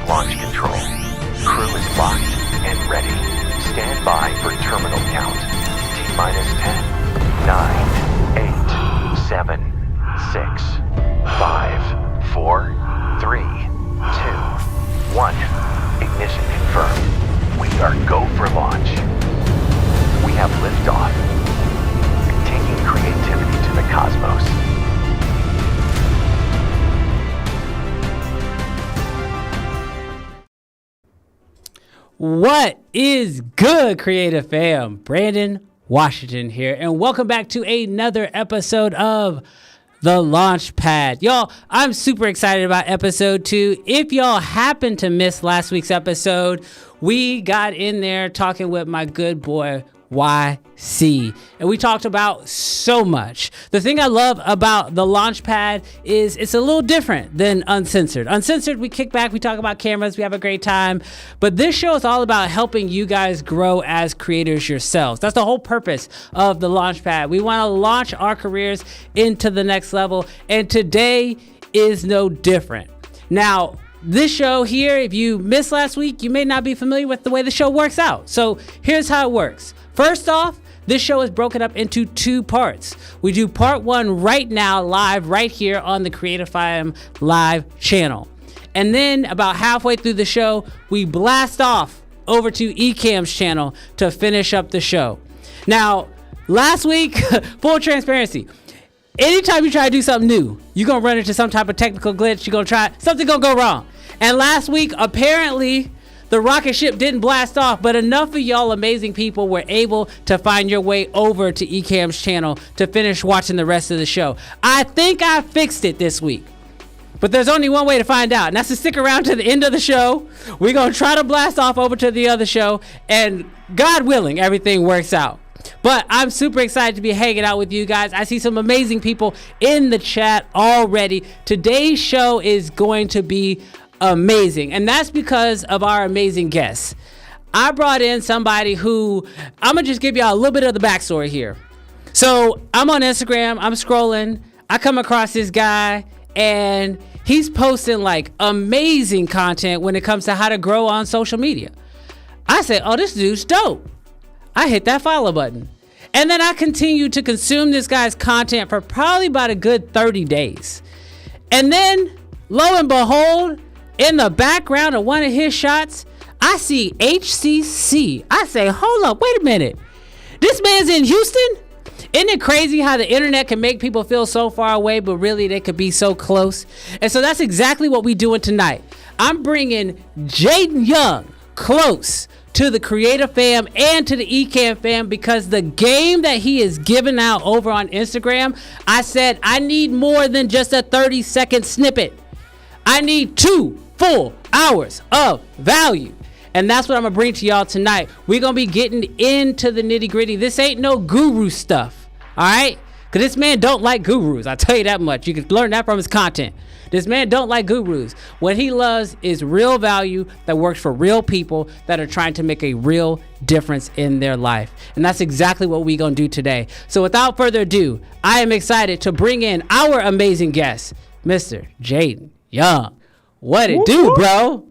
launch control. Crew is locked and ready. Stand by for terminal count. T-minus 10, 9, 8, 7, 6, 5, 4, 3, 2, 1. Ignition confirmed. We are go for launch. We have liftoff. Taking creativity to the cosmos. What is good, Creative Fam? Brandon Washington here, and welcome back to another episode of The Launchpad. Y'all, I'm super excited about episode 2. If y'all happen to miss last week's episode, we got in there talking with my good boy, YC, and we talked about so much. The thing I love about the Launchpad is it's a little different than Uncensored. Uncensored, we kick back, we talk about cameras, we have a great time, but this show is all about helping you guys grow as creators yourselves. That's the whole purpose of the Launchpad. We want to launch our careers into the next level, and today is no different. Now, this show here, if you missed last week, you may not be familiar with the way the show works out. So here's how it works. First off, this show is broken up into 2 parts. We do part 1 right now, live, right here on the Creative Fam live channel. And then about halfway through the show, we blast off over to Ecamm's channel to finish up the show. Now, last week, full transparency, anytime you try to do something new, you're going to run into some type of technical glitch. You're going to try, something going to go wrong. And last week, apparently, the rocket ship didn't blast off, but enough of y'all amazing people were able to find your way over to Ecamm's channel to finish watching the rest of the show. I think I fixed it this week, but there's only one way to find out, and that's to stick around to the end of the show. We're going to try to blast off over to the other show, and God willing, everything works out. But I'm super excited to be hanging out with you guys. I see some amazing people in the chat already. Today's show is going to be amazing, and that's because of our amazing guests. I brought in somebody who, I'm gonna just give y'all a little bit of the backstory here. So I'm on Instagram, I'm scrolling, I come across this guy, and he's posting like amazing content when it comes to how to grow on social media. I said, oh, this dude's dope. I hit that follow button, and then I continued to consume this guy's content for probably about a good 30 days. And then lo and behold, in the background of one of his shots, I see HCC. I say, hold up, wait a minute. This man's in Houston? Isn't it crazy how the internet can make people feel so far away, but really they could be so close? And so that's exactly what we're doing tonight. I'm bringing Jaden Young close to the Creative Fam and to the Ecamm Fam, because the game that he is giving out over on Instagram, I said, I need more than just a 30-second snippet. I need 2 full hours of value. And that's what I'm gonna bring to y'all tonight. We're gonna be getting into the nitty gritty. This ain't no guru stuff, all right? Because this man don't like gurus, I'll tell you that much. You can learn that from his content. This man don't like gurus. What he loves is real value that works for real people that are trying to make a real difference in their life. And that's exactly what we're gonna do today. So without further ado, I am excited to bring in our amazing guest, Mr. Jaden Young. What it do, bro?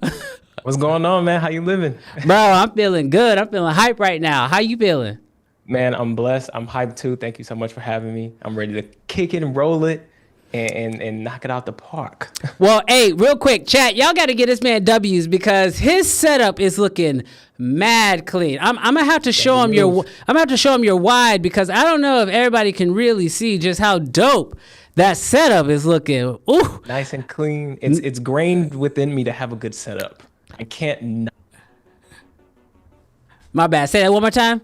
What's going on, man? How you living? Bro, I'm feeling good. I'm feeling hype right now. How you feeling? Man, I'm blessed. I'm hyped too. Thank you so much for having me. I'm ready to kick it and roll it and knock it out the park. Well, hey, real quick, chat, y'all got to get this man W's because his setup is looking mad clean. I'm gonna have to show him your wide, because I don't know if everybody can really see just how dope that setup is looking. Ooh, nice and clean. It's grained within me to have a good setup. I can't not. My bad. Say that one more time.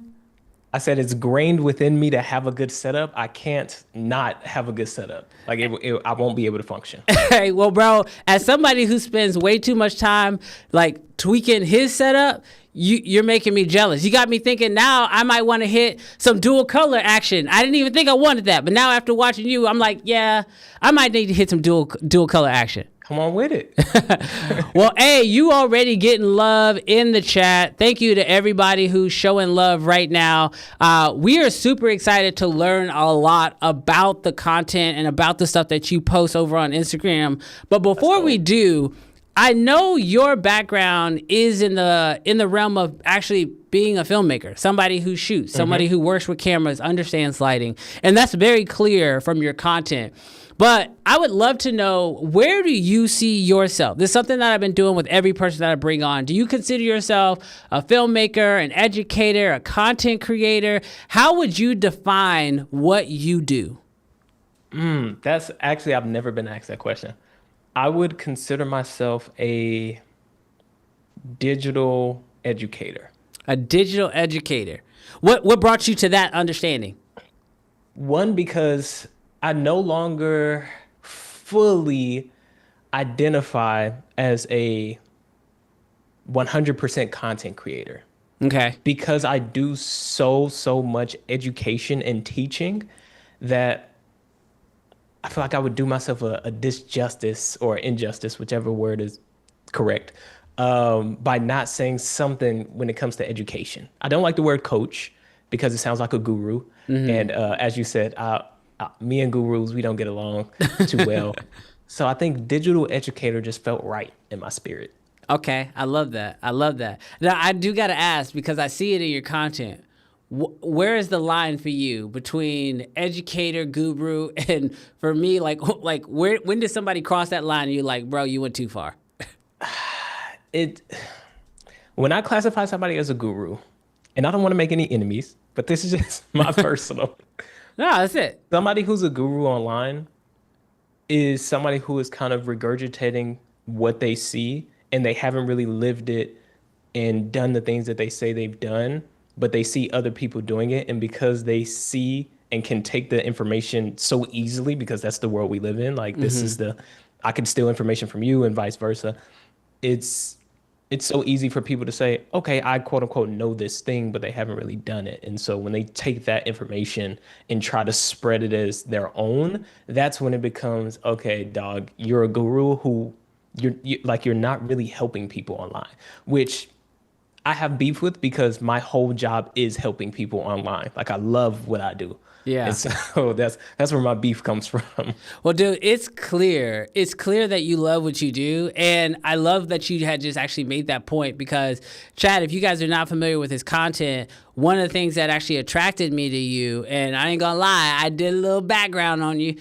I said it's grained within me to have a good setup. I can't not have a good setup. Like I won't be able to function. Hey, well, bro, as somebody who spends way too much time like tweaking his setup, you're making me jealous. You got me thinking now I might want to hit some dual color action. I didn't even think I wanted that, but now after watching you, I'm like, yeah, I might need to hit some dual color action. Come on with it. Well, hey, you already getting love in the chat. Thank you to everybody who's showing love right now. We are super excited to learn a lot about the content and about the stuff that you post over on Instagram. But before we do, I know your background is in the realm of actually being a filmmaker, somebody who shoots, somebody who works with cameras, understands lighting, and that's very clear from your content. But I would love to know, where do you see yourself? This is something that I've been doing with every person that I bring on. Do you consider yourself a filmmaker, an educator, a content creator? How would you define what you do? That's actually, I've never been asked that question. I would consider myself a digital educator. A digital educator. What brought you to that understanding? One, because I no longer fully identify as a 100% content creator. Okay. Because I do so much education and teaching that I feel like I would do myself a disjustice or injustice, whichever word is correct, by not saying something when it comes to education. I don't like the word coach because it sounds like a guru. And as you said, me and gurus, we don't get along too well. So I think digital educator just felt right in my spirit. Okay, I love that. I love that. Now, I do got to ask, because I see it in your content. Where is the line for you between educator, guru, and for me, like when did somebody cross that line and you're like, bro, you went too far? When I classify somebody as a guru, and I don't want to make any enemies, but this is just my personal. No, that's it. Somebody who's a guru online is somebody who is kind of regurgitating what they see, and they haven't really lived it and done the things that they say they've done, but they see other people doing it. And because they see and can take the information so easily, because that's the world we live in, like this is I can steal information from you and vice versa. It's so easy for people to say, okay, I quote unquote know this thing, but they haven't really done it. And so when they take that information and try to spread it as their own, that's when it becomes, okay, dog, you're a guru who you're not really helping people online, which I have beef with, because my whole job is helping people online. Like, I love what I do. Yeah. And so that's where my beef comes from. Well, dude, it's clear. It's clear that you love what you do. And I love that you had just actually made that point, because, Chad, if you guys are not familiar with his content, one of the things that actually attracted me to you, and I ain't gonna lie, I did a little background on you.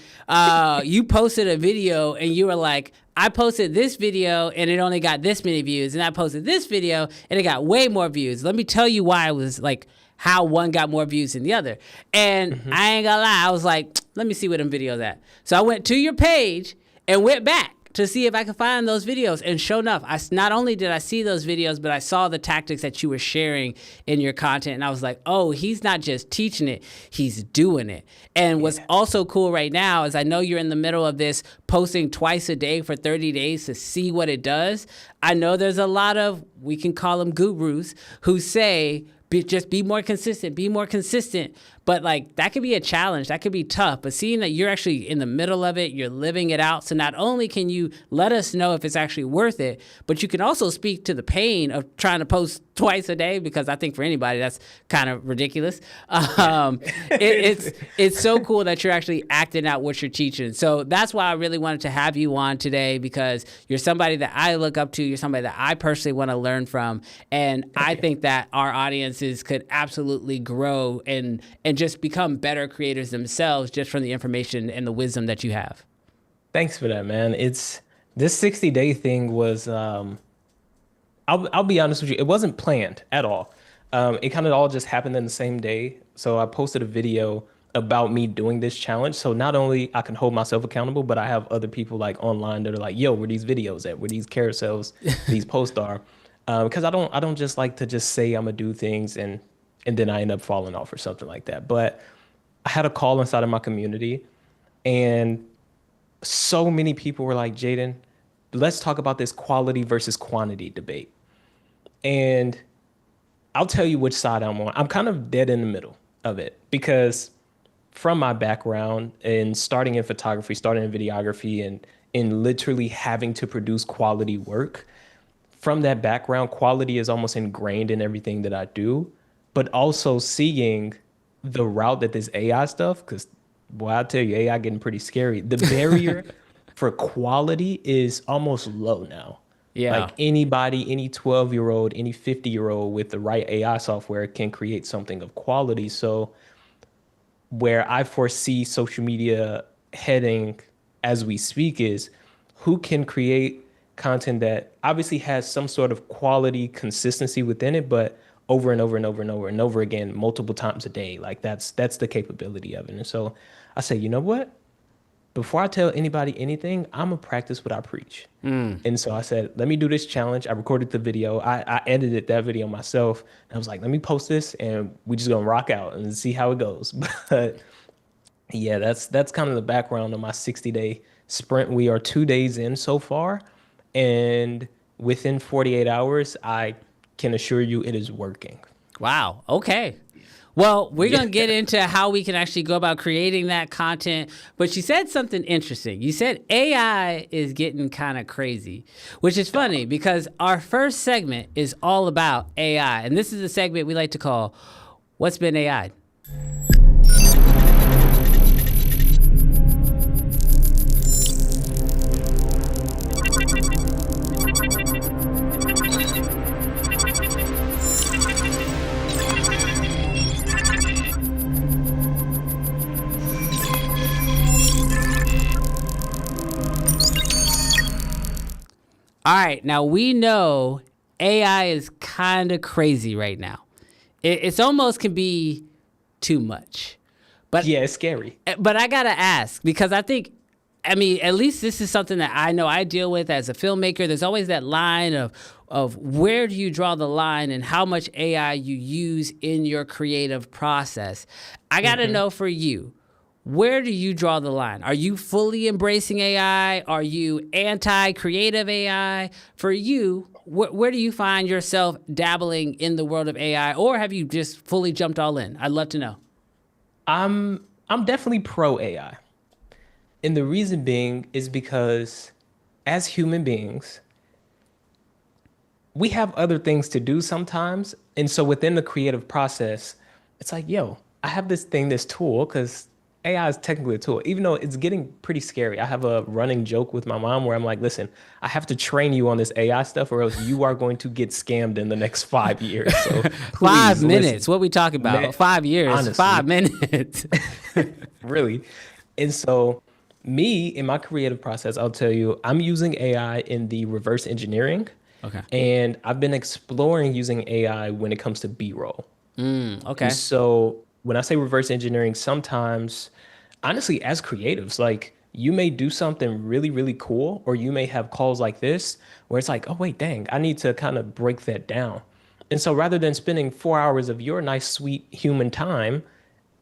You posted a video and you were like, I posted this video and it only got this many views, and I posted this video and it got way more views. Let me tell you why I was like, how one got more views than the other. And I ain't gonna lie, I was like, let me see where them videos at. So I went to your page and went back to see if I could find those videos. And sure enough, not only did I see those videos, but I saw the tactics that you were sharing in your content. And I was like, oh, he's not just teaching it, he's doing it. And what's also cool right now is I know you're in the middle of this posting twice a day for 30 days to see what it does. I know there's a lot of, we can call them gurus, who say, just be more consistent. But like, that could be a challenge. That could be tough. But seeing that you're actually in the middle of it, you're living it out. So not only can you let us know if it's actually worth it, but you can also speak to the pain of trying to post twice a day, because I think for anybody, that's kind of ridiculous. It's so cool that you're actually acting out what you're teaching. So that's why I really wanted to have you on today, because you're somebody that I look up to. You're somebody that I personally want to learn from. And I think that our audiences could absolutely grow and just become better creators themselves, just from the information and the wisdom that you have. Thanks for that, man. This 60-day thing was, I'll be honest with you, it wasn't planned at all. It kind of all just happened in the same day. So I posted a video about me doing this challenge. So not only I can hold myself accountable, but I have other people like online that are like, yo, where these videos at? Where these carousels, these posts are? Because I don't just like to just say I'm gonna do things and then I end up falling off or something like that. But I had a call inside of my community, and so many people were like, Jaden, let's talk about this quality versus quantity debate. And I'll tell you which side I'm on. I'm kind of dead in the middle of it, because from my background in starting in photography, starting in videography, and in literally having to produce quality work, from that background, quality is almost ingrained in everything that I do. But also seeing the route that this AI stuff, because, boy, I'll tell you, AI getting pretty scary. The barrier for quality is almost low now. Yeah. Like anybody, any 12-year-old, any 50-year-old with the right AI software can create something of quality. So where I foresee social media heading as we speak is who can create content that obviously has some sort of quality consistency within it, but over and over and over and over and over again, multiple times a day. Like that's the capability of it. And so I say, you know what? Before I tell anybody anything, I'm gonna practice what I preach. And so I said, let me do this challenge. I recorded the video. I edited that video myself. And I was like, let me post this and we just gonna rock out and see how it goes. But yeah, that's kind of the background of my 60-day sprint. We are 2 days in so far, and within 48 hours, I can assure you it is working. Wow. Okay. Well, we're Yeah. going to get into how we can actually go about creating that content. But you said something interesting. You said AI is getting kind of crazy, which is funny because our first segment is all about AI. And this is a segment we like to call What's Been AI? All right, now we know AI is kind of crazy right now. It's almost can be too much. But Yeah, it's scary. but I gotta ask because I mean, at least this is something that I know I deal with as a filmmaker. There's always that line of where do you draw the line and how much AI you use in your creative process. I gotta know for you. Where do you draw the line? Are you fully embracing AI? Are you anti-creative AI? For you, where do you find yourself dabbling in the world of AI, or have you just fully jumped all in? I'd love to know. I'm definitely pro AI. And the reason being is because as human beings, we have other things to do sometimes. And so within the creative process, it's like, yo, I have this tool, because AI is technically a tool, even though it's getting pretty scary. I have a running joke with my mom where I'm like, listen, I have to train you on this AI stuff or else you are going to get scammed in the next 5 years. So Five please minutes. listen. What we talking about? Man, 5 years. honestly. 5 minutes. Really. And so me in my creative process, I'll tell you, I'm using AI in the reverse engineering. Okay. And I've been exploring using AI when it comes to B-roll. Okay. And so when I say reverse engineering, sometimes, honestly, as creatives, like you may do something really, really cool, or you may have calls like this where it's like, oh, wait, dang, I need to kind of break that down. And so rather than spending 4 hours of your nice, sweet human time,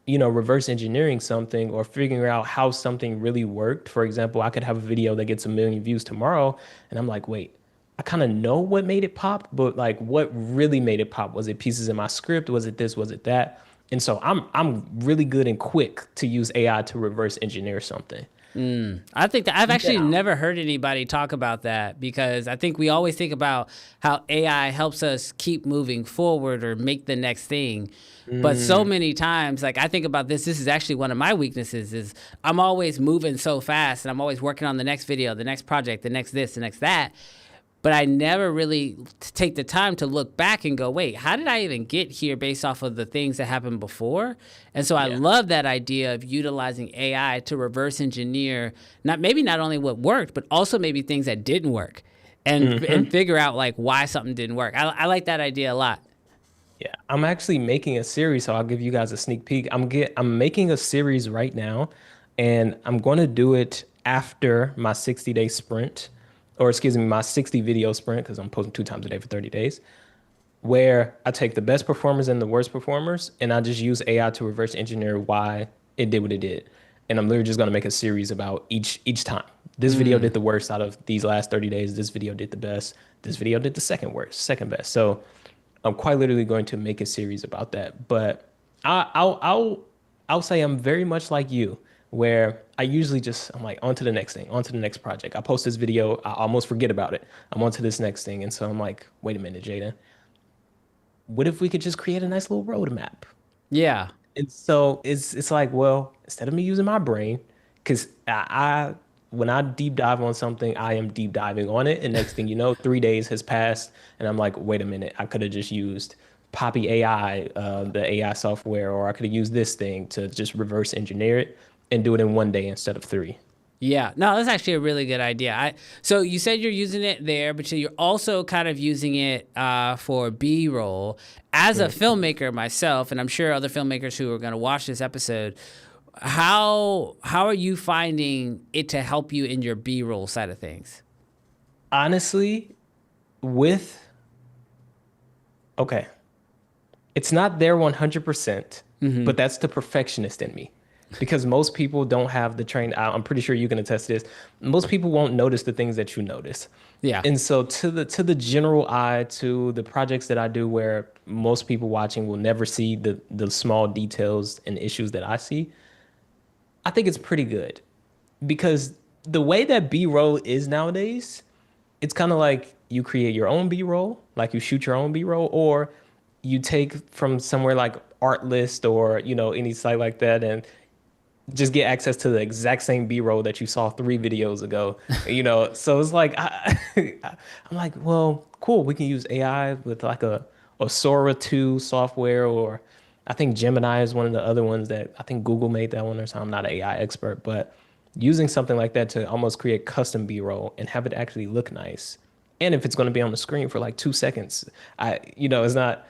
reverse engineering something or figuring out how something really worked. For example, I could have a video that gets 1 million views tomorrow, and I'm like, wait, I kind of know what made it pop, but like what really made it pop? Was it pieces in my script? Was it this? Was it that? And so I'm really good and quick to use AI to reverse engineer something. I think that I've actually Yeah. never heard anybody talk about that because I think we always think about how AI helps us keep moving forward or make the next thing. But so many times, like I think about this is actually one of my weaknesses is I'm always moving so fast and I'm always working on the next video, the next project, the next this, the next that. But I never really take the time to look back and go, wait, how did I even get here based off of the things that happened before? And so I love that idea of utilizing AI to reverse engineer, not only what worked, but also maybe things that didn't work and figure out like why something didn't work. I like that idea a lot. Yeah, I'm actually making a series, so I'll give you guys a sneak peek. I'm making a series right now, and I'm going to do it after my 60-day sprint, or excuse me, my 60 video sprint, because I'm posting 2 times a day for 30 days, where I take the best performers and the worst performers, and I just use AI to reverse engineer why it did what it did. And I'm literally just going to make a series about each time. This video did the worst out of these last 30 days. This video did the best. This video did the second worst, second best. So I'm quite literally going to make a series about that. But I'll say I'm very much like you, where I usually I'm like on to the next thing, on to the next project. I post this video, I almost forget about it. I'm on to this next thing. And so I'm like, wait a minute, Jaden, what if we could just create a nice little roadmap? Yeah. And so it's like, well, instead of me using my brain, because I when I deep dive on something, I am deep diving on it. And next thing you know, 3 days has passed, and I'm like, wait a minute, I could have just used Poppy AI, the AI software, or I could have used this thing to just reverse engineer it and do it in 1 day instead of 3. Yeah, no, that's actually a really good idea. So you said you're using it there, but you're also kind of using it for B-roll. As a filmmaker myself, and I'm sure other filmmakers who are going to watch this episode, how are you finding it to help you in your B-roll side of things? Honestly, with okay, it's not there 100%, but that's the perfectionist in me. Because most people don't have the I'm pretty sure you can attest to this. Most people won't notice the things that you notice. Yeah. And so to the general eye, to the projects that I do where most people watching will never see the small details and issues that I see, I think it's pretty good. Because the way that B-roll is nowadays, it's kind of like you create your own B-roll, like you shoot your own B-roll, or you take from somewhere like Artlist or, any site like that, and just get access to the exact same B-roll that you saw 3 videos ago. So it's like I'm like, well, cool, we can use AI with like a Sora 2 software, or I think Gemini is one of the other ones that I think Google made that one or something. I'm not an AI expert, but using something like that to almost create custom B-roll and have it actually look nice. And if it's going to be on the screen for like 2 seconds, it's not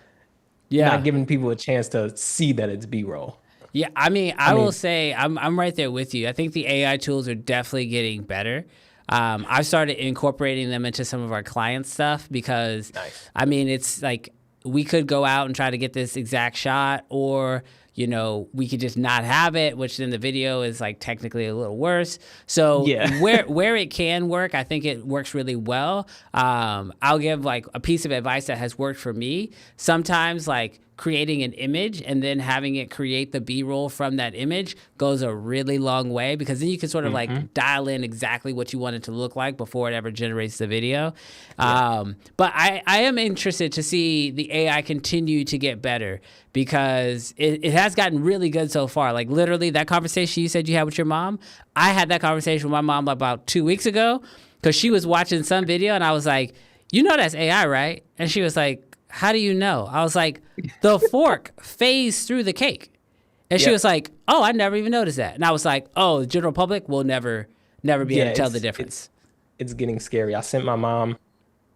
giving people a chance to see that it's B-roll. Yeah, I mean, I will say I'm right there with you. I think the AI tools are definitely getting better. I've started incorporating them into some of our client stuff because, Nice. I mean, it's like we could go out and try to get this exact shot, or we could just not have it, which then the video is like technically a little worse. So Yeah. where it can work, I think it works really well. I'll give like a piece of advice that has worked for me. Sometimes like creating an image and then having it create the B-roll from that image goes a really long way, because then you can sort of like dial in exactly what you want it to look like before it ever generates the video. But I am interested to see the AI continue to get better, because it has gotten really good so far. Like literally that conversation you said you had with your mom, I had that conversation with my mom about 2 weeks ago, because she was watching some video and I was like, that's AI, right? And she was like, how do you know? I was like, the fork phased through the cake. And she was like, oh, I never even noticed that. And I was like, oh, the general public will never be able to tell the difference. It's getting scary. I sent my mom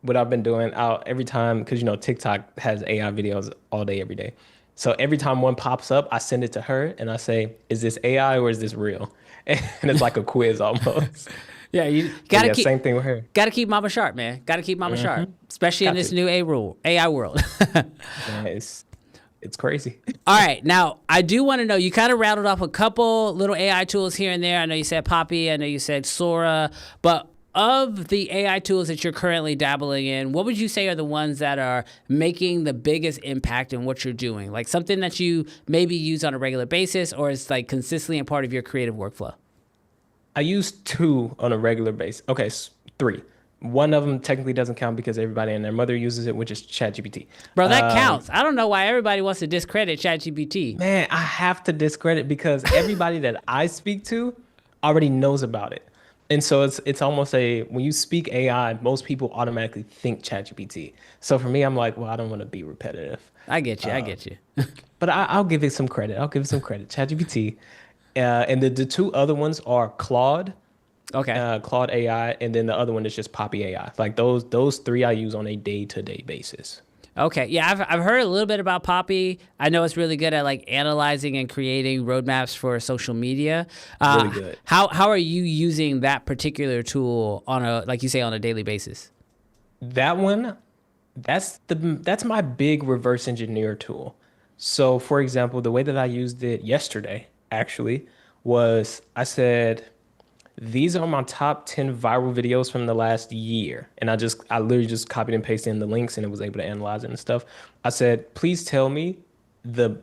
what I've been doing out every time, because TikTok has AI videos all day, every day. So every time one pops up, I send it to her and I say, is this AI or is this real? And it's like a quiz almost. Yeah, you gotta keep. Same thing with her. Gotta keep Mama sharp, man. Gotta keep Mama sharp, especially in this new AI world. Yeah, it's crazy. All right, now I do want to know. You kind of rattled off a couple little AI tools here and there. I know you said Poppy. I know you said Sora. But of the AI tools that you're currently dabbling in, what would you say are the ones that are making the biggest impact in what you're doing? Like something that you maybe use on a regular basis, or is like consistently a part of your creative workflow? I use 2 on a regular basis. Okay, 3. One of them technically doesn't count because everybody and their mother uses it, which is ChatGPT. Bro, that counts. I don't know why everybody wants to discredit ChatGPT. Man, I have to discredit because everybody that I speak to already knows about it. And so it's almost when you speak AI, most people automatically think ChatGPT. So for me, I'm like, well, I don't want to be repetitive. I get you. But I'll give it some credit. ChatGPT. And the 2 other ones are Claude. Okay. Claude AI, and then the other one is just Poppy AI. Like those 3 I use on a day-to-day basis. Okay. Yeah, I've heard a little bit about Poppy. I know it's really good at like analyzing and creating roadmaps for social media. Really good. How are you using that particular tool on a daily basis? That one, that's my big reverse engineer tool. So for example, the way that I used it yesterday actually was I said, these are my top 10 viral videos from the last year. And I literally just copied and pasted in the links and it was able to analyze it and stuff. I said, please tell me the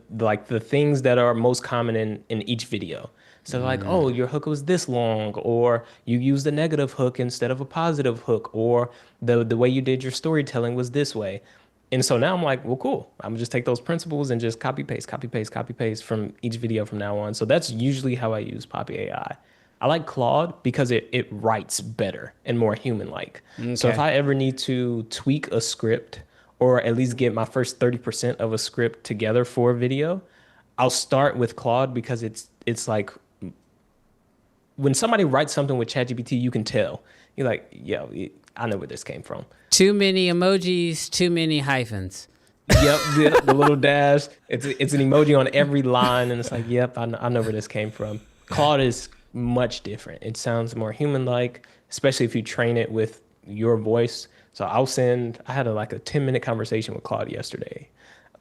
things that are most common in each video. So like, oh, your hook was this long, or you used a negative hook instead of a positive hook, or the way you did your storytelling was this way. And so now I'm like, well, cool. I'm gonna just take those principles and just copy paste from each video from now on. So that's usually how I use Poppy AI. I like Claude because it writes better and more human-like. So if Okay. I ever need to tweak a script or at least get my first 30% of a script together for a video, I'll start with Claude because it's like when somebody writes something with ChatGPT, you can tell. You're like, yo, I know where this came from. Too many emojis, too many hyphens. Yep, the little dash. It's an emoji on every line, and it's like, yep, I know where this came from. Claude is much different. It sounds more human-like, especially if you train it with your voice. So I had like a 10-minute conversation with Claude yesterday.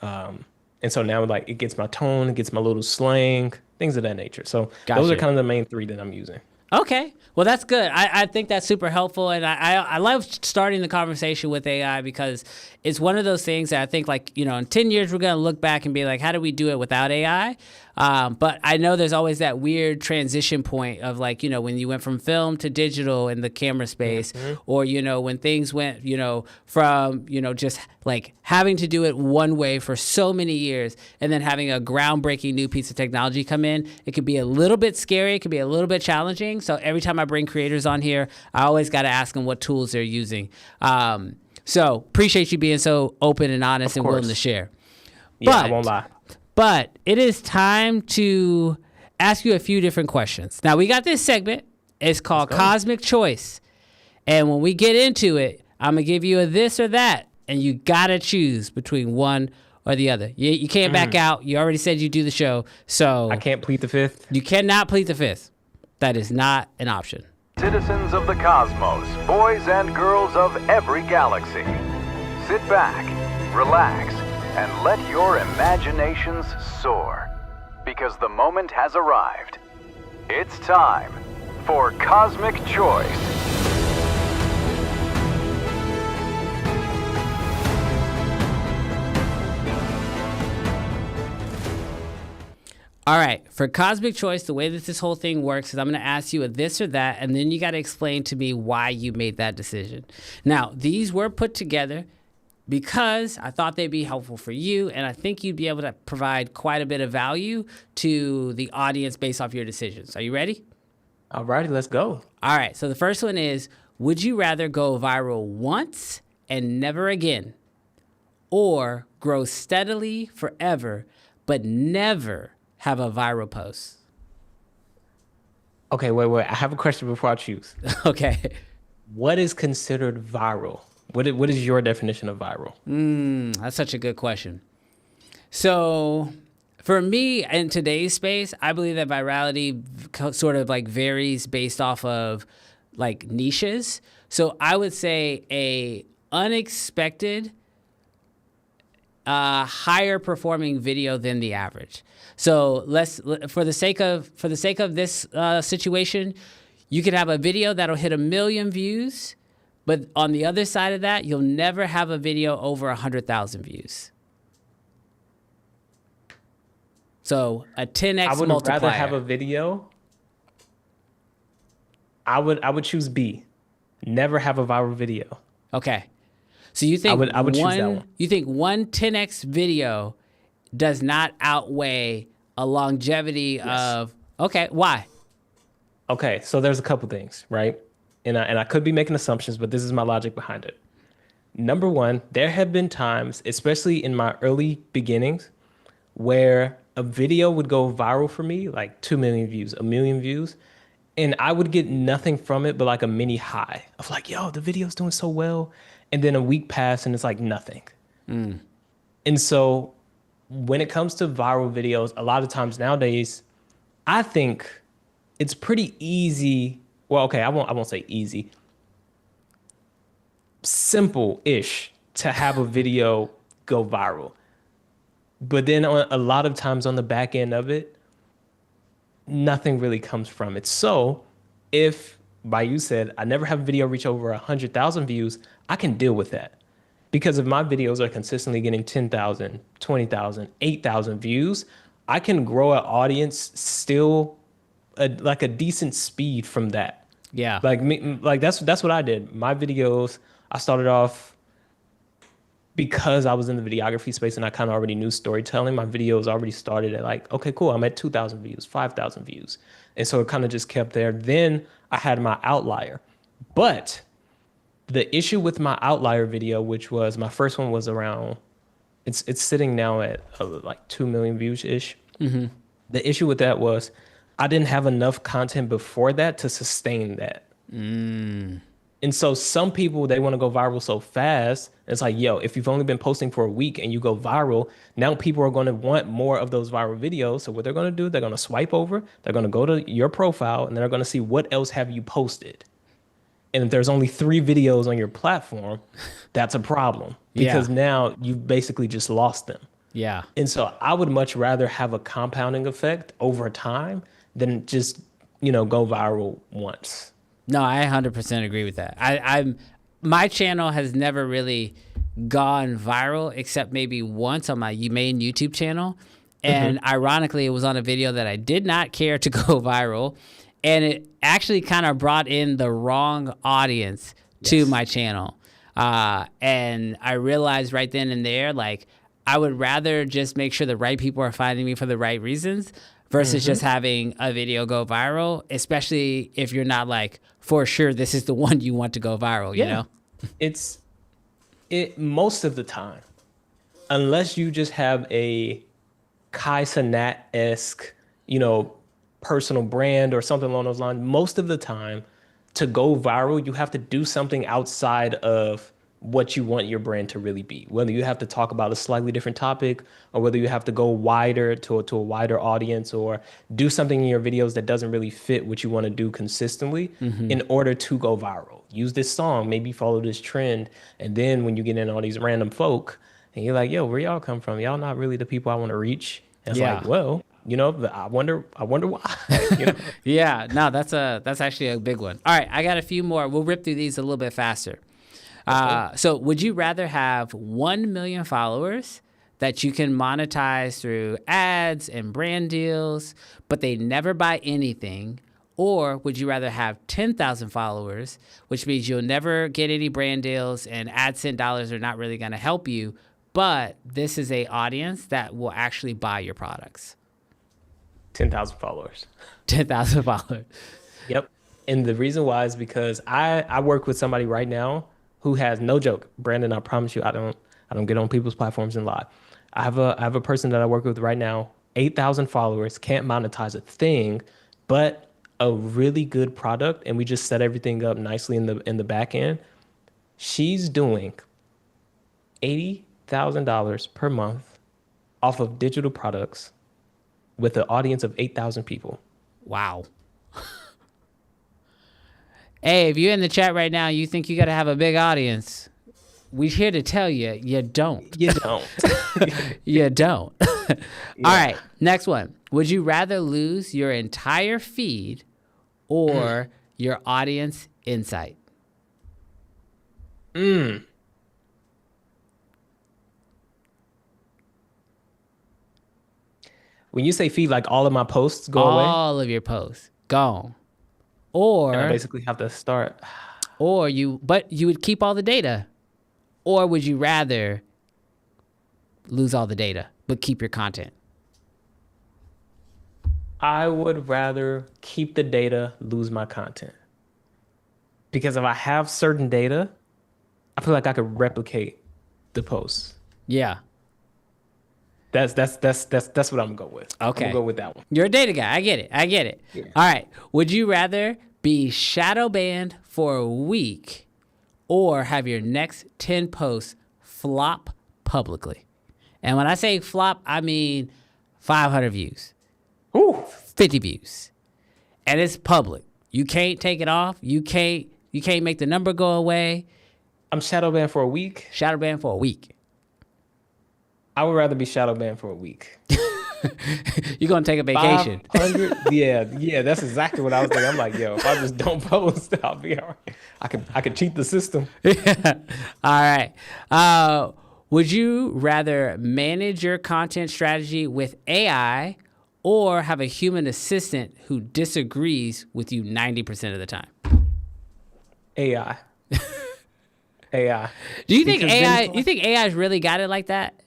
And so now like it gets my tone, it gets my little slang, things of that nature. So those are Gotcha. kind of the main three that I'm using. Okay. Well, that's good. I think that's super helpful. And I love starting the conversation with AI because it's one of those things that I think like, in 10 years, we're going to look back and be like, how do we do it without AI? But I know there's always that weird transition point of like, when you went from film to digital in the camera space, or, when things went, from, just like having to do it one way for so many years and then having a groundbreaking new piece of technology come in. It could be a little bit scary. It could be a little bit challenging. So every time I bring creators on here, I always got to ask them what tools they're using. So appreciate you being so open and honest and willing to share. Yeah, I won't lie. But it is time to ask you a few different questions. Now, we got this segment. It's called Cosmic Choice. And when we get into it, I'm going to give you a this or that. And you got to choose between one or the other. You can't back out. You already said you do the show. So I can't plead the fifth. you cannot plead the fifth. That is not an option. Citizens of the cosmos, boys and girls of every galaxy, sit back, relax, and let your imaginations soar. Because the moment has arrived. It's time for Cosmic Choice. All right, for Cosmic Choice, the way that this whole thing works is I'm going to ask you a this or that, and then you got to explain to me why you made that decision. Now, these were put together because I thought they'd be helpful for you, and I think you'd be able to provide quite a bit of value to the audience based off your decisions. Are you ready? All righty, let's go. All right, so the first one is, would you rather go viral once and never again, or grow steadily forever but never have a viral post? Okay, wait. I have a question before I choose. Okay. What is considered viral? What is your definition of viral? That's such a good question. So for me, in today's space, I believe that virality sort of like varies based off of like niches. So I would say a unexpected higher performing video than the average. So for the sake of this situation, you could have a video that'll hit 1 million views, but on the other side of that, you'll never have a video over 100,000 views. So a 10x I would multiplier. rather have a video. I would choose B. Never have a viral video. Okay. So you think I would choose that one. You think one 10x video does not outweigh a longevity of okay, why? Okay, so there's a couple things, right? And I could be making assumptions, but this is my logic behind it. Number one, there have been times, especially in my early beginnings, where a video would go viral for me, like 2 million views, 1 million views, and I would get nothing from it but like a mini high of like, yo, the video's doing so well. And then a week passed and it's like nothing. And so when it comes to viral videos, a lot of times nowadays, I think it's pretty easy. Well, okay, I won't say easy. Simple-ish to have a video go viral. But then a lot of times on the back end of it, nothing really comes from it. So if, by you said, I never have a video reach over 100,000 views, I can deal with that. Because if my videos are consistently getting 10,000, 20,000, 8,000 views, I can grow an audience still like a decent speed from that. Yeah. Like that's what I did. My videos, I started off because I was in the videography space and I kind of already knew storytelling, my videos already started at like, okay, cool, I'm at 2,000 views, 5,000 views. And so it kind of just kept there. Then I had my outlier. But the issue with my outlier video, which was my first one was around, it's sitting now at like 2 million views ish. The issue with that was I didn't have enough content before that to sustain that. And so some people, they want to go viral so fast. It's like, yo, if you've only been posting for a week and you go viral, now people are going to want more of those viral videos. So what they're going to do, they're going to swipe over, they're going to go to your profile, and they're going to see what else have you posted. And if there's only 3 videos on your platform, that's a problem because now you've basically just lost them. Yeah. And so I would much rather have a compounding effect over time than just, go viral once. No, I 100% agree with that. My channel has never really gone viral except maybe once on my main YouTube channel. And ironically, it was on a video that I did not care to go viral. And it actually kind of brought in the wrong audience to my channel. And I realized right then and there, like, I would rather just make sure the right people are finding me for the right reasons versus just having a video go viral, especially if you're not like, for sure, this is the one you want to go viral, you know? It most of the time, unless you just have a Kai Cenat-esque, personal brand or something along those lines, most of the time to go viral, you have to do something outside of what you want your brand to really be. Whether you have to talk about a slightly different topic or whether you have to go wider to a wider audience or do something in your videos that doesn't really fit what you want to do consistently in order to go viral. Use this song, maybe follow this trend. And then when you get in all these random folk and you're like, yo, where y'all come from? Y'all not really the people I want to reach. And it's like, well, I wonder why. Yeah, no, that's actually a big one. All right, I got a few more. We'll rip through these a little bit faster. So would you rather have 1 million followers that you can monetize through ads and brand deals, but they never buy anything? Or would you rather have 10,000 followers, which means you'll never get any brand deals and AdSense dollars are not really going to help you, but this is a audience that will actually buy your products? 10,000 followers. 10,000 followers. Yep. And the reason why is because I work with somebody right now who has, no joke, Brandon, I promise you, I don't get on people's platforms and lie. I have a person that I work with right now, 8,000 followers, can't monetize a thing, but a really good product, and we just set everything up nicely in the back end. She's doing $80,000 per month off of digital products with an audience of 8,000 people. Wow. Hey, if you're in the chat right now, you think you got to have a big audience, we're here to tell you, you don't. You don't. You don't. All right, next one. Would you rather lose your entire feed or your audience insight? When you say feed, like all of my posts go away? All of your posts gone. Or and I basically have to start. But you would keep all the data. Or would you rather lose all the data but keep your content? I would rather keep the data, lose my content. Because if I have certain data, I feel like I could replicate the posts. Yeah. That's what I'm gonna go with. Okay. I'm gonna go with that one. You're a data guy. I get it. Yeah. All right. Would you rather be shadow banned for a week or have your next 10 posts flop publicly? And when I say flop, I mean 500 views. Ooh. 50 views. And it's public. You can't take it off. You can't make the number go away. I'm shadow banned for a week. Shadow banned for a week. I would rather be shadow banned for a week. You're going to take a vacation. 500? Yeah, that's exactly what I was thinking. I'm like, yo, if I just don't post, I'll be all right. I could cheat the system. All right. Would you rather manage your content strategy with AI or have a human assistant who disagrees with you 90% of the time? AI. AI. Do you think Because then AI? it's like- You think AI's really got it like that?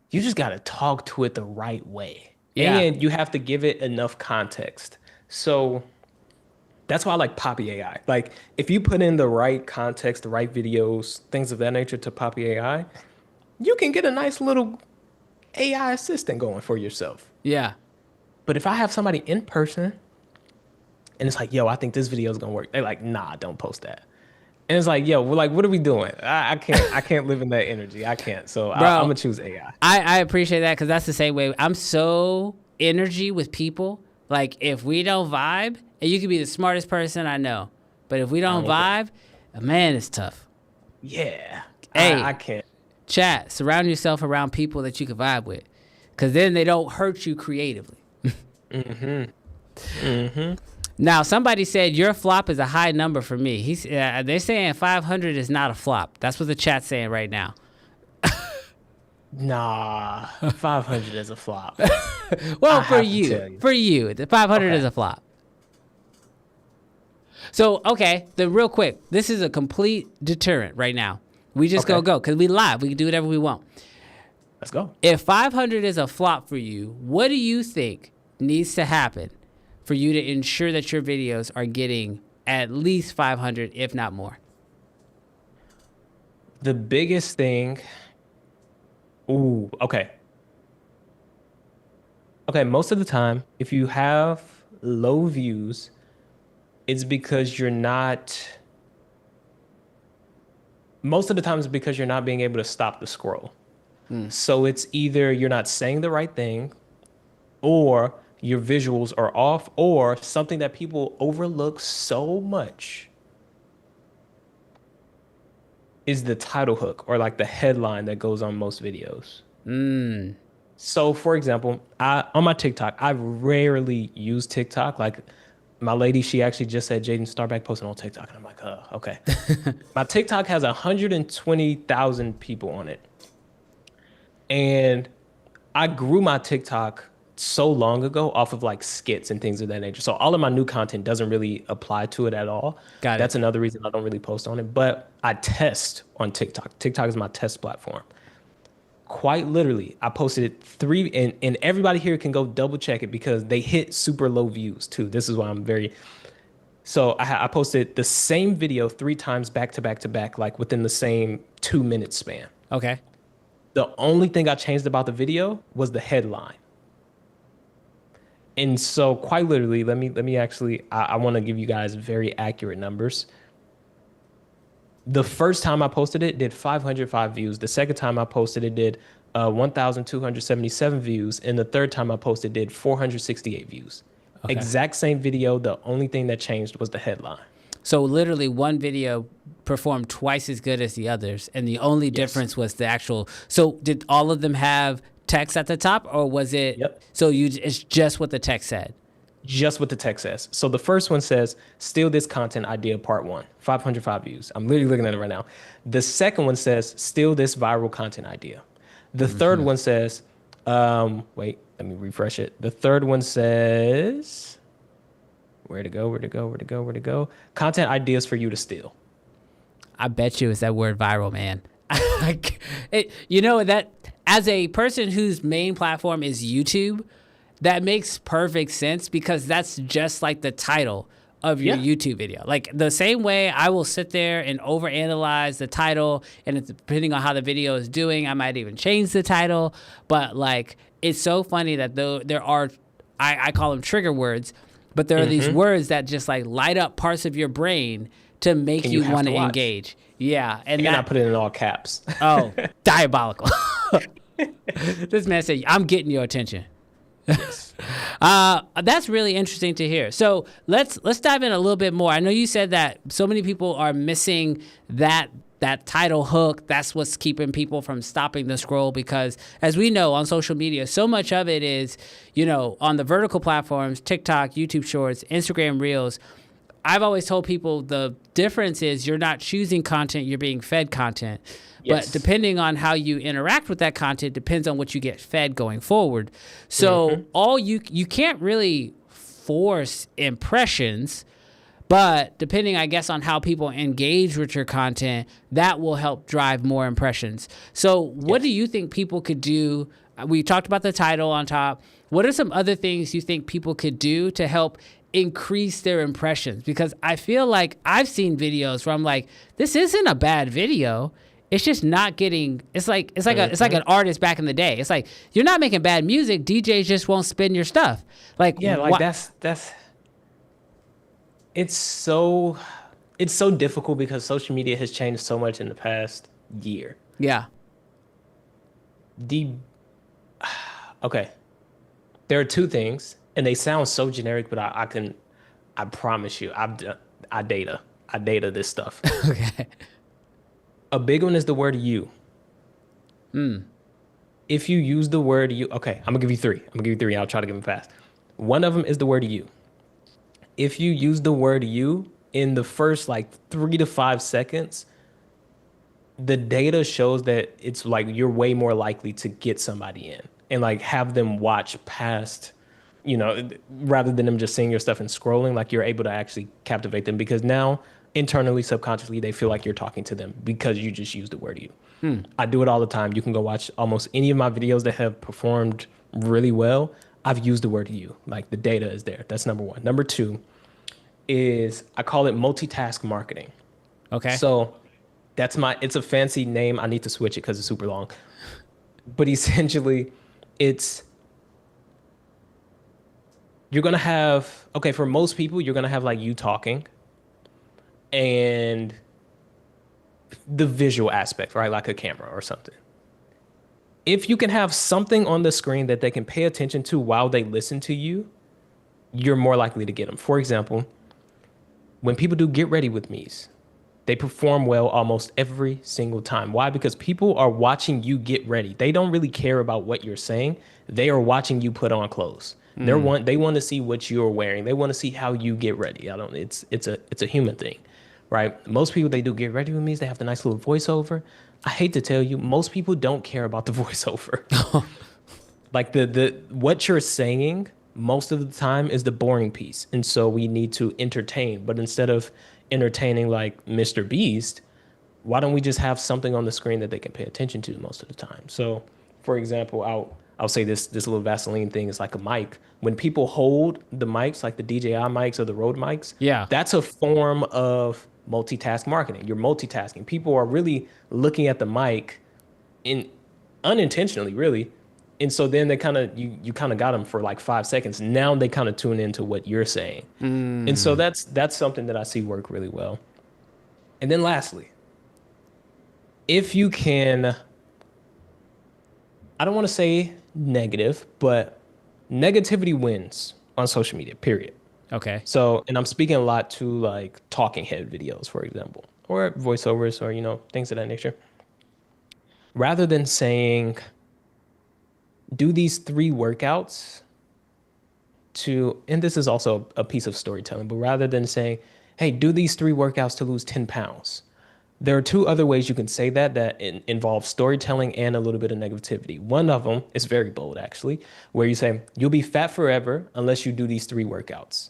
You just got to talk to it the right way. Yeah. And you have to give it enough context. So that's why I like Poppy AI. Like, if you put in the right context, the right videos, things of that nature to Poppy AI, you can get a nice little AI assistant going for yourself. Yeah. But if I have somebody in person and it's like, yo, I think this video is gonna work, they're like, nah, don't post that. And it's like, yo, we're like, what are we doing? I can't live in that energy. I can't. So I'm gonna choose AI. I appreciate that because that's the same way. I'm so energy with people. Like, if we don't vibe, and you could be the smartest person I know, but if we don't vibe, man, it's tough. Yeah. Hey. I can't. Chat, surround yourself around people that you can vibe with, because then they don't hurt you creatively. Now, somebody said your flop is a high number for me. They're saying 500 is not a flop. That's what the chat's saying right now. Nah, 500 is a flop. Well, I for have to you, tell you. the 500 Okay. is a flop. So, okay, then real quick, this is a complete deterrent right now. We just Okay. go because we live. We can do whatever we want. Let's go. If 500 is a flop for you, what do you think needs to happen for you to ensure that your videos are getting at least 500, if not more? The biggest thing. Ooh, okay. Okay, most of the time, if you have low views, it's because you're not. Most of the time, it's because you're not being able to stop the scroll. So it's either you're not saying the right thing, or your visuals are off, or something that people overlook so much is the title hook or like the headline that goes on most videos. So for example, on my TikTok, I rarely use TikTok. Like my lady, she actually just said, Jaden, start back posting on TikTok. And I'm like, okay. My TikTok has 120,000 people on it. And I grew my TikTok so long ago off of like skits and things of that nature. So all of my new content doesn't really apply to it at all. Got it. That's another reason I don't really post on it. But I test on TikTok. TikTok is my test platform. Quite literally, I posted it 3, and everybody here can go double check it because they hit super low views too. This is why I'm very. So I posted the same video 3 times back to back to back, like within the same 2-minute span. Okay. The only thing I changed about the video was the headline. And so quite literally, let me actually, I want to give you guys very accurate numbers. The first time I posted it did 505 views. The second time I posted it did 1,277 views. And the third time I posted did 468 views. Okay. Exact same video. The only thing that changed was the headline. So literally one video performed twice as good as the others, and the only difference was the actual. So did all of them have text at the top, or was it? Yep. So it's just what the text said. Just what the text says. So the first one says, steal this content idea part 1, 505 views. I'm literally looking at it right now. The second one says, steal this viral content idea. The third one says, wait, let me refresh it. The third one says, where to go? Content ideas for you to steal. I bet you it's that word viral, man. You know, that as a person whose main platform is YouTube, that makes perfect sense because that's just like the title of your YouTube video. Like the same way I will sit there and overanalyze the title, and it's depending on how the video is doing, I might even change the title. But like, it's so funny that there are, I call them trigger words, but there are these words that just like light up parts of your brain to make you have want to to watch. engage. Yeah. And I put it in all caps. oh, diabolical. This man said, I'm getting your attention. Yes. That's really interesting to hear. So let's dive in a little bit more. I know you said that so many people are missing that title hook. That's what's keeping people from stopping the scroll, because as we know on social media, so much of it is, on the vertical platforms, TikTok, YouTube Shorts, Instagram Reels. I've always told people the difference is you're not choosing content, you're being fed content. Yes. But depending on how you interact with that content depends on what you get fed going forward. So all you can't really force impressions, But depending, I guess, on how people engage with your content, that will help drive more impressions. So what do you think people could do? We talked about the title on top. What are some other things you think people could do to help increase their impressions? Because I feel like I've seen videos where I'm like, this isn't a bad video. It's just not getting. It's like an artist back in the day. It's like, you're not making bad music. DJs just won't spin your stuff. Like, that's. It's so difficult because social media has changed so much in the past year. Yeah. Okay. There are two things, and they sound so generic, but I promise you, I data this stuff. Okay. A big one is the word you. If you use the word you, okay, I'm gonna give you three. I'll try to give them fast. One of them is the word you. If you use the word you in the first like 3 to 5 seconds, the data shows that it's like you're way more likely to get somebody in and like have them watch past, rather than them just seeing your stuff and scrolling, like you're able to actually captivate them because now internally, subconsciously, they feel like you're talking to them because you just used the word you. I do it all the time. You can go watch almost any of my videos that have performed really well. I've used the word you, like the data is there. That's number one. Number two is I call it multitask marketing. Okay. So it's a fancy name. I need to switch it because it's super long. But essentially you're going to have, okay, for most people, you're going to have like you talking and the visual aspect, right? Like a camera or something. If you can have something on the screen that they can pay attention to while they listen to you, you're more likely to get them. For example, when people do get ready with me's, they perform well almost every single time. Why? Because people are watching you get ready. They don't really care about what you're saying. They are watching you put on clothes. They want to see what you're wearing. They want to see how you get ready. It's a human thing, right? Most people, they do get ready with me's, they have the nice little voiceover. I hate to tell you, most people don't care about the voiceover. Like the what you're saying most of the time is the boring piece. And so we need to entertain. But instead of entertaining like Mr. Beast, why don't we just have something on the screen that they can pay attention to most of the time? So for example, I'll say this little Vaseline thing is like a mic. When people hold the mics, like the DJI mics or the Rode mics, that's a form of multitask marketing. You're multitasking. People are really looking at the mic unintentionally, really. And so then they kind of, you kind of got them for like 5 seconds. Now they kind of tune into what you're saying. And so that's something that I see work really well. And then lastly, if you can, I don't want to say negative, but negativity wins on social media, period. Okay. So, and I'm speaking a lot to like talking head videos, for example, or voiceovers or, things of that nature. Rather than saying, do these 3 workouts and this is also a piece of storytelling, but rather than saying, hey, do these 3 workouts to lose 10 pounds. There are 2 other ways you can say that involve storytelling and a little bit of negativity. One of them is very bold, actually, where you say, you'll be fat forever unless you do these 3 workouts.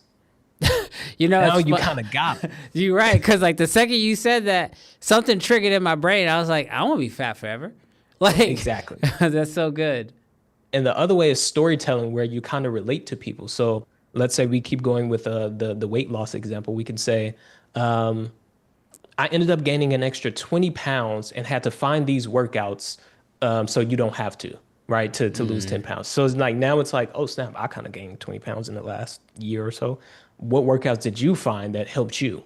Now you kind of got it. You're right, because like the second you said that, something triggered in my brain. I was like, I won't be fat forever. Like Exactly. That's so good. And the other way is storytelling, where you kind of relate to people. So let's say we keep going with the weight loss example. We can say, I ended up gaining an extra 20 pounds and had to find these workouts so you don't have to, right, to lose 10 pounds. So it's like now it's like, oh, snap, I kind of gained 20 pounds in the last year or so. What workouts did you find that helped you?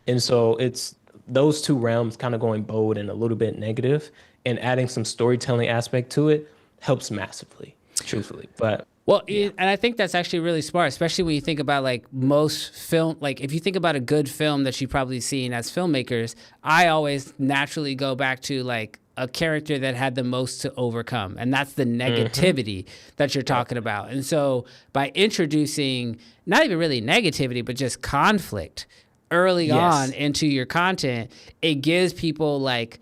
And so it's those 2 realms kind of going bold and a little bit negative, and adding some storytelling aspect to it helps massively, truthfully. But and I think that's actually really smart, especially when you think about like most film, like if you think about a good film that you've probably seen as filmmakers, I always naturally go back to like a character that had the most to overcome. And that's the negativity that you're talking about. And so by introducing not even really negativity, but just conflict early on into your content, it gives people like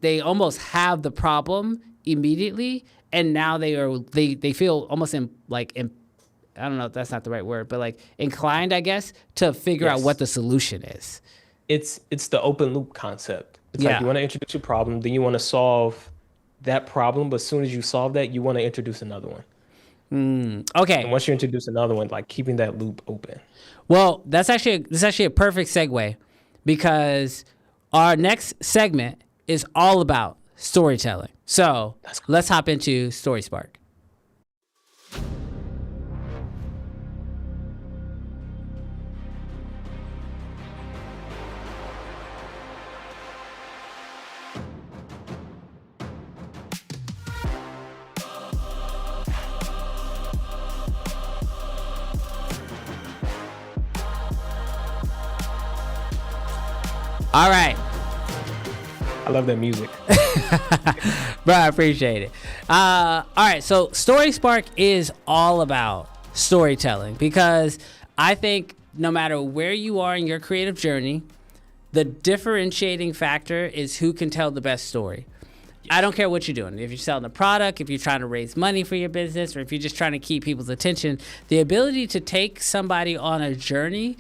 they almost have the problem immediately, and now they feel almost I don't know if that's not the right word, but like inclined, I guess, to figure out Yes. what the solution is. It's the open loop concept. It's Yeah. like you want to introduce a problem, then you want to solve that problem, but as soon as you solve that, you want to introduce another one. Okay. And once you introduce another one, like keeping that loop open. Well, this is actually a perfect segue because our next segment is all about storytelling. So let's hop into Story Spark. All right. I love that music. Bro, I appreciate it. All right, so Story Spark is all about storytelling because I think no matter where you are in your creative journey, the differentiating factor is who can tell the best story. I don't care what you're doing. If you're selling a product, if you're trying to raise money for your business, or if you're just trying to keep people's attention, the ability to take somebody on a journey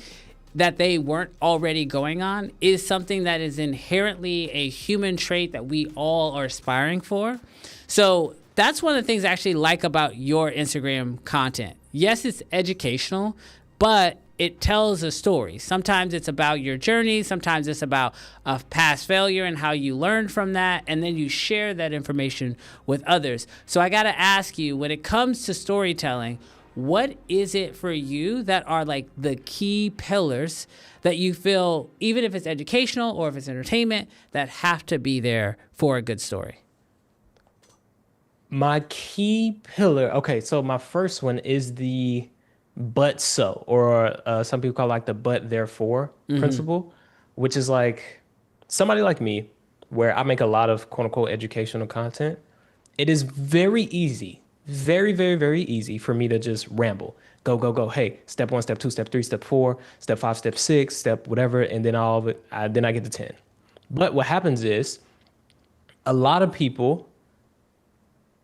that they weren't already going on is something that is inherently a human trait that we all are aspiring for. So that's one of the things I actually like about your Instagram content. Yes, it's educational, but it tells a story. Sometimes it's about your journey. Sometimes it's about a past failure and how you learned from that. And then you share that information with others. So I got to ask you, when it comes to storytelling, what is it for you that are like the key pillars that you feel, even if it's educational or if it's entertainment, that have to be there for a good story? My key pillar. Okay, so my first one is the but so, or some people call it like the but therefore principle, which is like somebody like me, where I make a lot of quote unquote educational content. It is very easy, very, very, very easy for me to just ramble. Go, go, go. Hey, step 1, step 2, step 3, step 4, step 5, step 6, step whatever, and then all of it, then I get to 10. But what happens is a lot of people,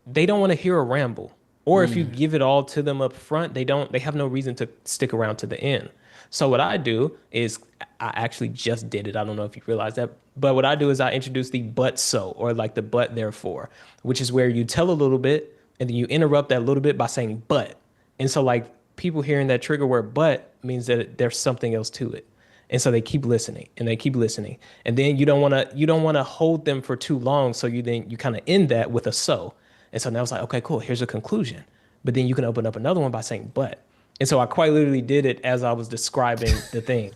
they don't want to hear a ramble. Or if you give it all to them up front, they have no reason to stick around to the end. So what I do is, I actually just did it. I don't know if you realize that, but what I do is I introduce the but so, or like the but therefore, which is where you tell a little bit and then you interrupt that little bit by saying but. And so like people hearing that trigger word but means that there's something else to it. And so they keep listening and they keep listening. And then you don't want to hold them for too long. So you kind of end that with a so. And so now it's like, okay, cool, here's a conclusion. But then you can open up another one by saying but. And so I quite literally did it as I was describing the thing.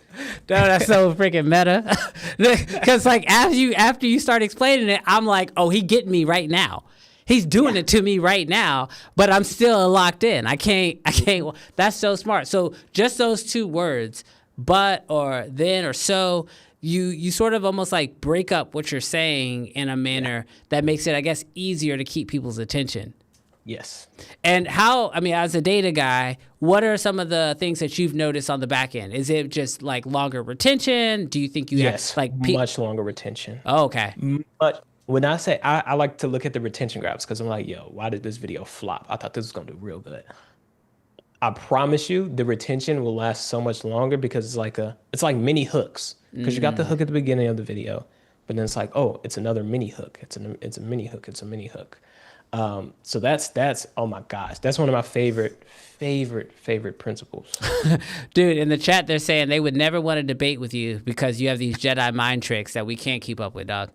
No, that's so freaking meta. Because like after you start explaining it, I'm like, oh, he getting me right now. He's doing it to me right now, but I'm still locked in. I can't. That's so smart. So just those two words, but or then or so, you sort of almost like break up what you're saying in a manner that makes it, I guess, easier to keep people's attention. Yes. And as a data guy, what are some of the things that you've noticed on the back end? Is it just like longer retention? Do you think you have like much longer retention? Oh, okay. But when I say I like to look at the retention graphs because I'm like, yo, why did this video flop? I thought this was gonna do real good. I promise you, the retention will last so much longer because it's like mini hooks. Because you got the hook at the beginning of the video, but then it's like, oh, it's another mini hook. It's a mini hook. It's a mini hook. So that's oh my gosh, that's one of my favorite principles. Dude, in the chat they're saying they would never want to debate with you because you have these Jedi mind tricks that we can't keep up with, dog.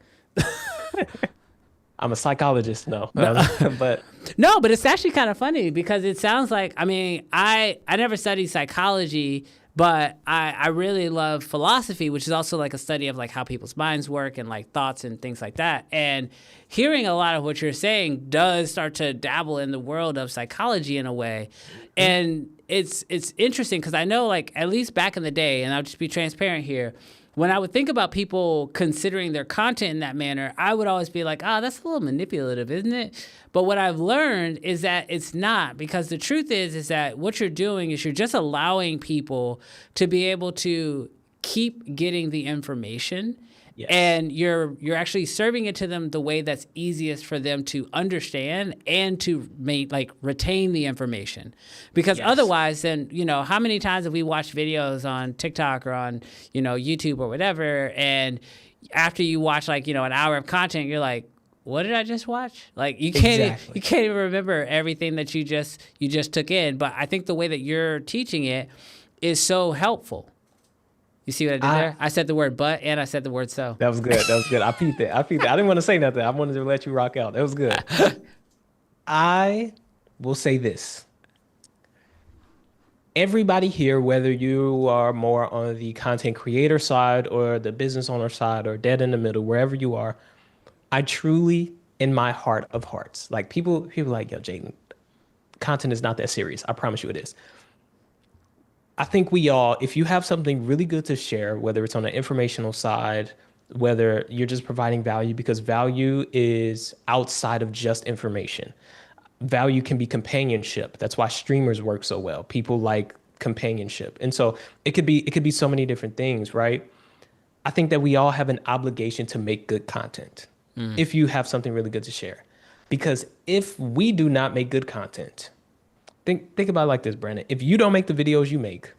I'm a psychologist, but but it's actually kind of funny because it sounds like, I never studied psychology, but I really love philosophy, which is also like a study of like how people's minds work and like thoughts and things like that. And hearing a lot of what you're saying does start to dabble in the world of psychology in a way. And it's interesting because I know, like, at least back in the day, and I'll just be transparent here, when I would think about people considering their content in that manner, I would always be like, that's a little manipulative, isn't it? But what I've learned is that it's not, because the truth is that what you're doing is you're just allowing people to be able to keep getting the information Yes. And you're actually serving it to them the way that's easiest for them to understand and to retain the information. Because otherwise, then, how many times have we watched videos on TikTok or on, YouTube or whatever, and after you watch an hour of content, you're like, what did I just watch? Like you can't even remember everything that you just took in. But I think the way that you're teaching it is so helpful. You see what I did there? I said the word but and I said the word so. That was good. I peeped it. I didn't want to say nothing. I wanted to let you rock out. That was good. I will say this. Everybody here, whether you are more on the content creator side or the business owner side or dead in the middle, wherever you are, I truly, in my heart of hearts, like people like, yo, Jaden, content is not that serious. I promise you it is. I think we all, if you have something really good to share, whether it's on the informational side, whether you're just providing value, because value is outside of just information. Value can be companionship. That's why streamers work so well. People like companionship. And so it could be so many different things, right? I think that we all have an obligation to make good content if you have something really good to share. Because if we do not make good content, think about it like this, Brandon. If you don't make the videos you make,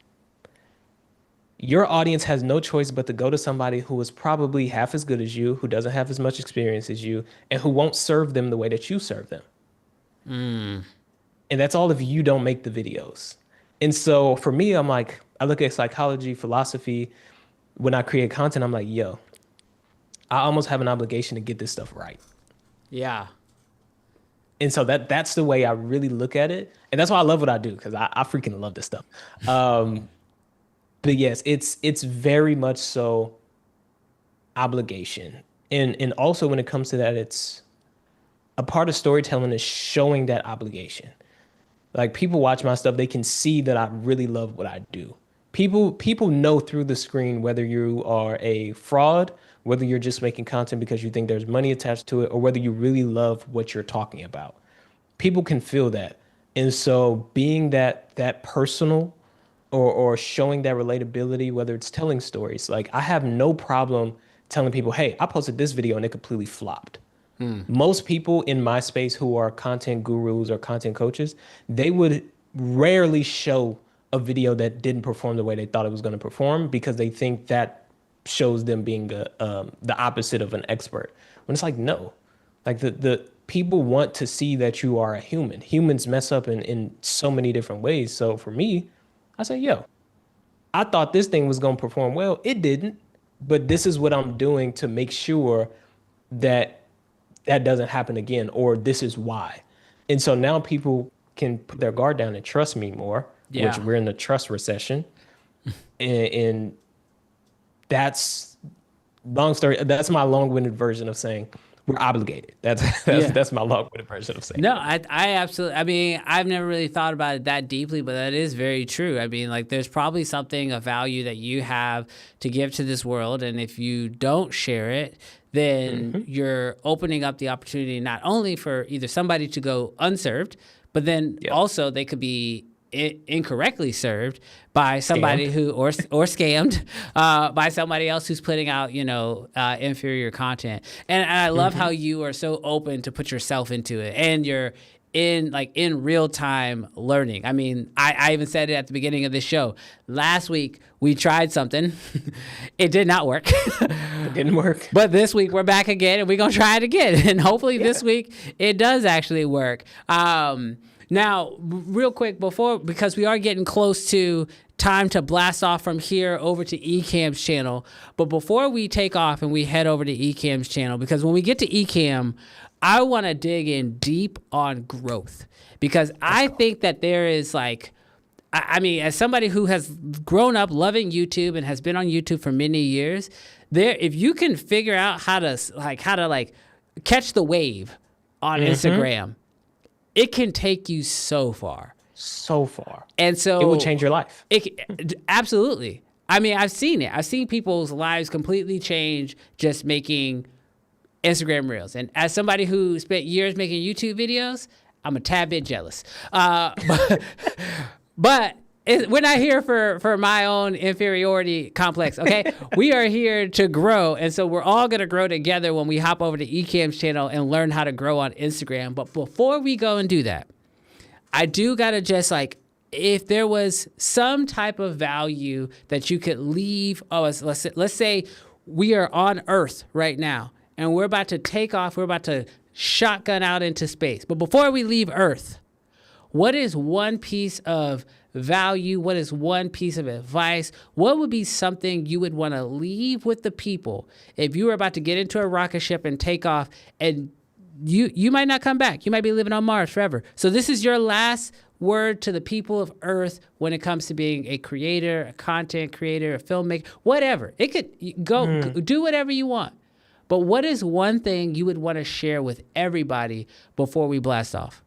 your audience has no choice but to go to somebody who is probably half as good as you, who doesn't have as much experience as you, and who won't serve them the way that you serve them. And that's all if you don't make the videos. And so for me, I'm like, I look at psychology, philosophy. When I create content, I'm like, yo, I almost have an obligation to get this stuff right. Yeah. And so that's the way I really look at it. And that's why I love what I do, because I freaking love this stuff. But yes, it's very much so obligation. And also when it comes to that, it's a part of storytelling is showing that obligation. Like people watch my stuff, they can see that I really love what I do. People know through the screen whether you are a fraud, whether you're just making content because you think there's money attached to it, or whether you really love what you're talking about. People can feel that. And so being that personal or showing that relatability, whether it's telling stories, like I have no problem telling people, hey, I posted this video and it completely flopped. Most people in my space who are content gurus or content coaches, they would rarely show a video that didn't perform the way they thought it was going to perform, because they think that shows them being the opposite of an expert. When it's like, no, like the people want to see that you are a human. Humans mess up in so many different ways. So for me, I say, yo, I thought this thing was going to perform well. It didn't, but this is what I'm doing to make sure that doesn't happen again, or this is why. And so now people can put their guard down and trust me more, which we're in the trust recession. and that's long story. That's my long-winded version of saying we're obligated. That's my long-winded version of saying. No, I absolutely. I mean, I've never really thought about it that deeply, but that is very true. I mean, like, there's probably something of value that you have to give to this world, and if you don't share it, then you're opening up the opportunity not only for either somebody to go unserved, but then also they could be incorrectly served by somebody who or scammed by somebody else who's putting out inferior content. And I love how you are so open to put yourself into it, and you're in real time learning. I mean, I even said it at the beginning of this show. Last week we tried something, it did not work. It didn't work. But this week we're back again, and we're gonna try it again, and hopefully this week it does actually work. Now, real quick, because we are getting close to time to blast off from here over to Ecamm's channel. But before we take off and we head over to Ecamm's channel, because when we get to Ecamm, I want to dig in deep on growth, because I think that there is I mean, as somebody who has grown up loving YouTube and has been on YouTube for many years, if you can figure out how to catch the wave on Instagram, it can take you so far. So far. And so it will change your life. Absolutely. I mean, I've seen it. I've seen people's lives completely change just making Instagram Reels. And as somebody who spent years making YouTube videos, I'm a tad bit jealous. But We're not here for my own inferiority complex, okay? We are here to grow, and so we're all going to grow together when we hop over to Ecamm's channel and learn how to grow on Instagram. But before we go and do that, I do got to just like, if there was some type of value that you could leave, let's say we are on Earth right now, and we're about to take off, we're about to shotgun out into space. But before we leave Earth, what is one piece of value? What is one piece of advice? What would be something you would want to leave with the people if you were about to get into a rocket ship and take off, and you might not come back. You might be living on Mars forever. So this is your last word to the people of Earth when it comes to being a creator, a content creator, a filmmaker, whatever. It could go do whatever you want. But what is one thing you would want to share with everybody before we blast off?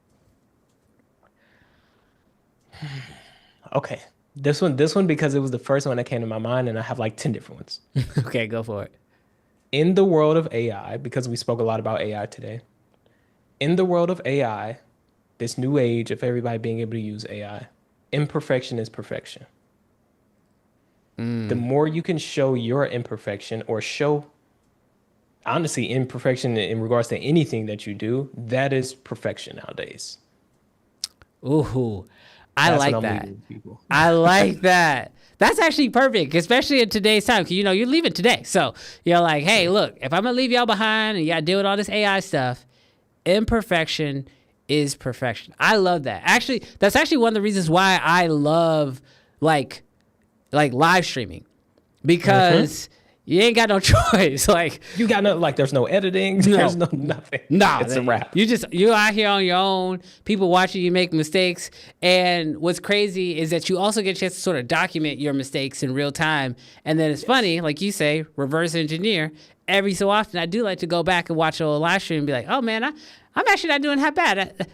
Okay. This one because it was the first one that came to my mind, and I have like 10 different ones. Okay, go for it. In the world of AI, because we spoke a lot about AI today, in the world of AI, this new age of everybody being able to use AI, imperfection is perfection. The more you can show your imperfection, or show, honestly, imperfection in regards to anything that you do, that is perfection nowadays. Ooh, I That's like what I'm that. leaving with people. I like that. That's actually perfect, especially in today's time. 'Cause, you know, you're leaving today. So you're like, hey, look, if I'm going to leave y'all behind and y'all deal with all this AI stuff, imperfection is perfection. I love that. Actually, that's actually one of the reasons why I love like live streaming, because you ain't got no choice. Like, You got no, like, there's no editing. There's no nothing. no, It's a wrap. You're out here on your own. People watching you make mistakes, and what's crazy is that you also get a chance to sort of document your mistakes in real time. And then it's funny, like you say, reverse engineer. Every so often, I do like to go back and watch a live stream and be like, oh man, I'm actually not doing half bad,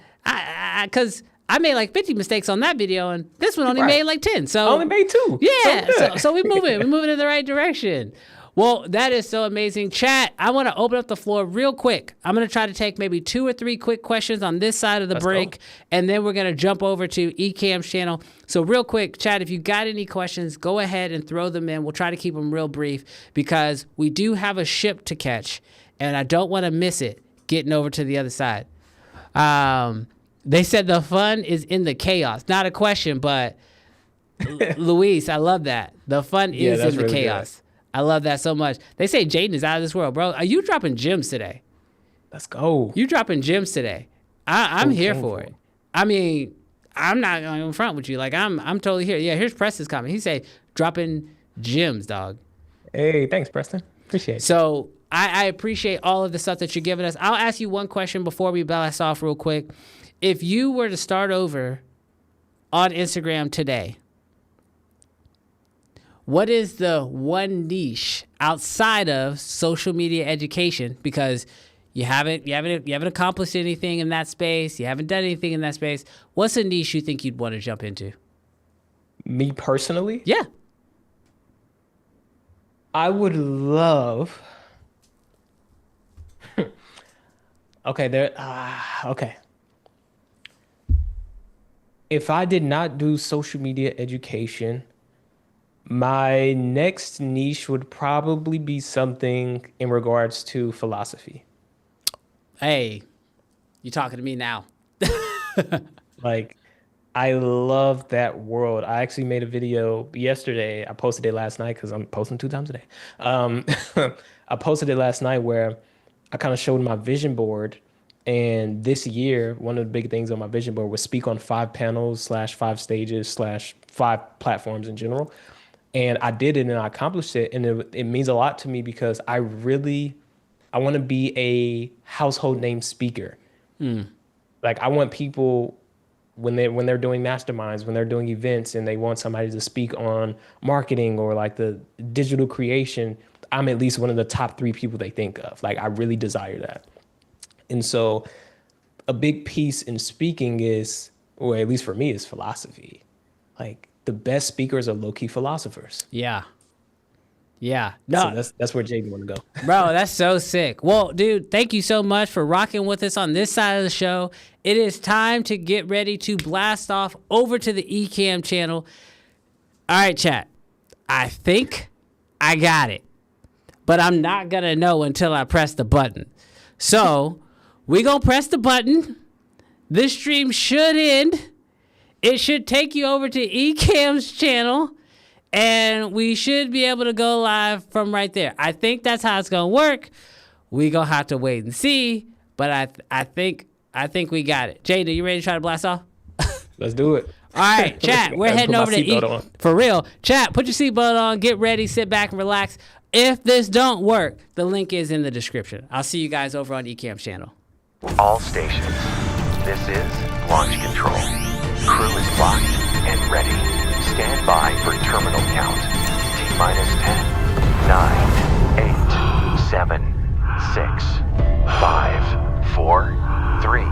because I made like 50 mistakes on that video, and this one only made like 10. So Only made 2. yeah, so we're moving in the right direction. Well, that is so amazing. Chat, I want to open up the floor real quick. I'm going to try to take maybe 2 or 3 quick questions on this side of the break, and then we're going to jump over to Ecamm's channel. So real quick, chat, if you got any questions, go ahead and throw them in. We'll try to keep them real brief, because we do have a ship to catch, and I don't want to miss it getting over to the other side. They said the fun is in the chaos. Not a question, but Luis, I love that. The fun is in the really chaos. good. I love that so much. They say Jaden is out of this world, bro. Are you dropping gems today? Let's go. You dropping gems today. I'm here for it. I mean, I'm not going in front with you. Like, I'm totally here. Yeah, here's Preston's comment. He say dropping gems, dog. Hey, thanks, Preston. Appreciate it. So I appreciate all of the stuff that you're giving us. I'll ask you one question before we blast off real quick. If you were to start over on Instagram today, what is the one niche outside of social media education? Because you haven't accomplished anything in that space. You haven't done anything in that space. What's a niche you think you'd want to jump into? Me personally? Yeah. I would love. Okay, okay. If I did not do social media education, my next niche would probably be something in regards to philosophy. Hey, you talking to me now. Like, I love that world. I actually made a video yesterday. I posted it last night because I'm posting 2 times a day. I posted it last night where I kind of showed my vision board. And this year, one of the big things on my vision board was speak on 5 panels / 5 stages / 5 platforms in general. And I did it and I accomplished it. And it means a lot to me because I want to be a household name speaker. Like, I want people, when they're doing masterminds, when they're doing events and they want somebody to speak on marketing or like the digital creation, I'm at least one of the top 3 people they think of. Like, I really desire that. And so a big piece in speaking is, or at least for me, is philosophy. Like, the best speakers are low-key philosophers. Yeah. Yeah. No, So that's where Jaden want to go. bro, that's so sick. Well, dude, thank you so much for rocking with us on this side of the show. It is time to get ready to blast off over to the Ecamm channel. All right, chat. I think I got it, but I'm not going to know until I press the button. So we going to press the button. This stream should end. It should take you over to Ecamm's channel. And we should be able to go live from right there. I think that's how it's gonna work. We gonna have to wait and see, but I think we got it. Jaden, you ready to try to blast off? Let's do it. All right, chat. We're heading over to for real. Chat, put your seatbelt on, get ready, sit back and relax. If this don't work, the link is in the description. I'll see you guys over on Ecamm's channel. All stations. This is launch control. Crew is locked and ready. Stand by for terminal count. T-minus 10, 9, 8, 7, 6, 5, 4, 3,